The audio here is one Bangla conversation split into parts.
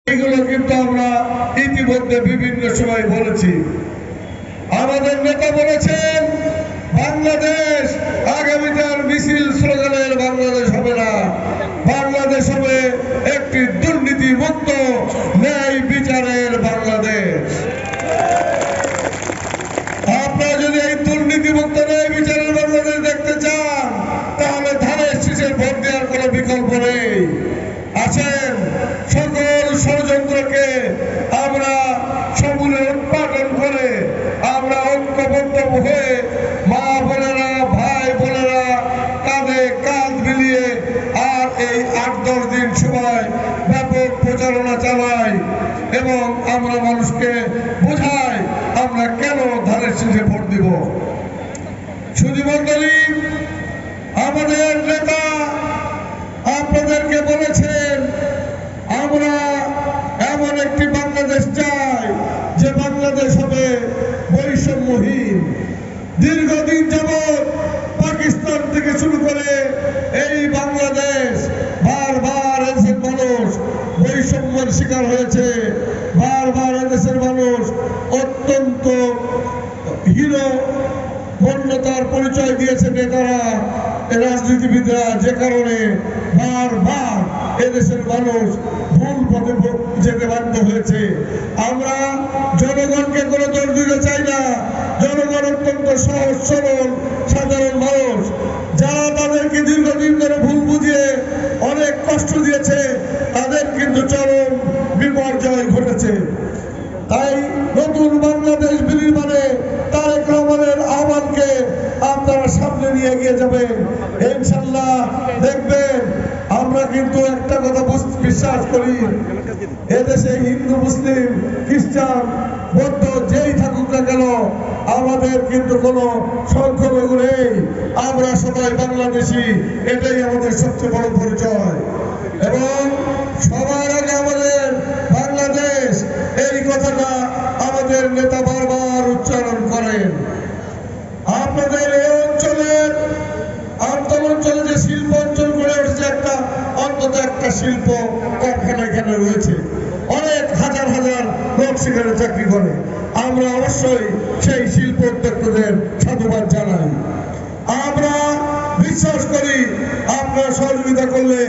এগুলো কিন্তু আমরা ইতিমধ্যে বিভিন্ন সময় বলেছি। আমাদের নেতা বলেছেন বাংলাদেশ আগামীকার মিছিল স্লোগানের বাংলাদেশ হবে না, বাংলাদেশ হবে একটি দুর্নীতি মুক্ত ন্যায় বিচারের বাংলাদেশ। আপনারা যদি এই দুর্নীতি মুক্ত ন্যায় বিচারের বাংলাদেশ দেখতে চান তাহলে ধানের শীষের ভোট দেওয়ার কোনো বিকল্প নেই। আসেন, সকল ষড়যন্ত্রকে আমরা সমূলে উৎপাদন করে আমরা ঐক্যবদ্ধ হয়ে মা বোনেরা ভাই বোনেরা কাঁধে কাঁধ মিলিয়ে আর এই ৮-১০ দিন সময় ব্যাপক প্রচারণা চালাই এবং আমরা মানুষকে বোঝাই আমরা কেন ধানের শীষে ভোট দিব। সুধীমণ্ডলী, আমাদের নেতা আপনাদেরকে বলেছেন আমরা এমন একটি বাংলাদেশ চাই যে বাংলাদেশ হবে বৈষম্যহীন। দীর্ঘদিন যাবৎ পাকিস্তান থেকে শুরু করে এই বাংলাদেশ বারবার এদেশের মানুষ বৈষম্যের শিকার হয়েছে। বারবার এদেশের মানুষ অত্যন্ত হীনমন্যতার পরিচয় দিয়েছে নেতারা রাজনীতিবিদরা, যে কারণে বারবার এদেশের মানুষ ভুল পথে যেতে বাধ্য হয়েছে। আমরা জনগণকে কোনো দোষ দিতে চাই না। জনগণ অত্যন্ত সহজ সরল সাধারণ মানুষ, যারা তাদেরকে দীর্ঘদিন ধরে ভুল বুঝিয়ে অনেক কষ্ট দিয়েছে তাদের কিন্তু চরম বিপর্যয় ঘটেছে। তাই নতুন বাংলাদেশ বিনির্মাণে তারেক রহমানের আহ্বানকে আপনারা সামনে নিয়ে এগিয়ে যাবেন। ইনশাআল্লাহ দেখবেন আমরা কিন্তু একটা কথা বিশ্বাস করি, এদেশে হিন্দু মুসলিম খ্রিস্টান বৌদ্ধ যেই থাকুক না কেন আমাদের কিন্তু কোনো সংখ্যালঘু নেই। আমরা সবাই বাংলাদেশি, এটাই আমাদের সবচেয়ে বড় পরিচয়। এবং সবার আগে আমাদের বাংলাদেশ, এই কথাটা আমাদের নেতা বারবার উচ্চারণ করেন। আপনাদের এই অঞ্চলের অঞ্চলে যে শিল্প অঞ্চল গড়ে উঠেছে, অন্তত একটা শিল্প কারখানা এখানে রয়েছে, অনেক হাজার হাজার লোক সেখানে চাকরি করে। আমরা অবশ্যই সেই শিল্প উদ্যোক্তাদের সাধুবাদ জানাই। আমরা বিশ্বাস করি আপনারা সহযোগিতা করলে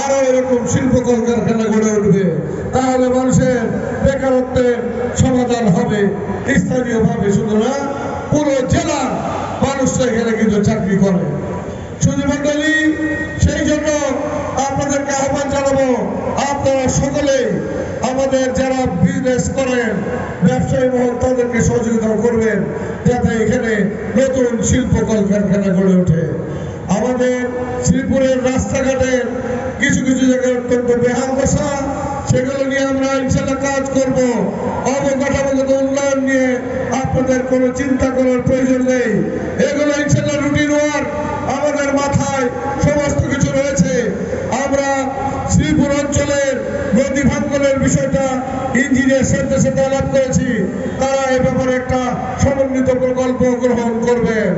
আরো এরকম শিল্প কলকারখানা গড়ে উঠবে, তাহলে মানুষের বেকারত্বের সমাধান হবে স্থানীয়ভাবে, শুধু না পুরো জেলার মানুষরা এখানে কিন্তু চাকরি করে। সুধীমণ্ডলী, সেই জন্য আপনাদেরকে আহ্বান জানাবো আপনারা সকলে আমাদের যারা বিজনেস করেন ব্যবসায়ী মহল তাদেরকে সহযোগিতা করবেন যাতে এখানে নতুন শিল্প কলকারখানা গড়ে ওঠে। আমাদের শ্রীপুরের রাস্তাঘাটের কিছু কিছু জায়গায় অত্যন্ত বেহাল দশা, সেগুলো নিয়ে আমরা ইনশাল্লাহ কাজ করব। অবকাঠামোগত উন্নয়ন নিয়ে আপনাদের কোনো চিন্তা করার প্রয়োজন নেই, এগুলো ইনশাল্লাহ রুটিন ওয়ার্ক আমাদের মাথায় সমস্ত কিছু রয়েছে। আমরা শ্রীপুর অঞ্চলের নদী ভাঙ্গনের বিষয়টা ইঞ্জিনিয়ার সাথে আলাপ করেছি, তারা এ ব্যাপারে একটা সমন্বিত প্রকল্প গ্রহণ করবেন।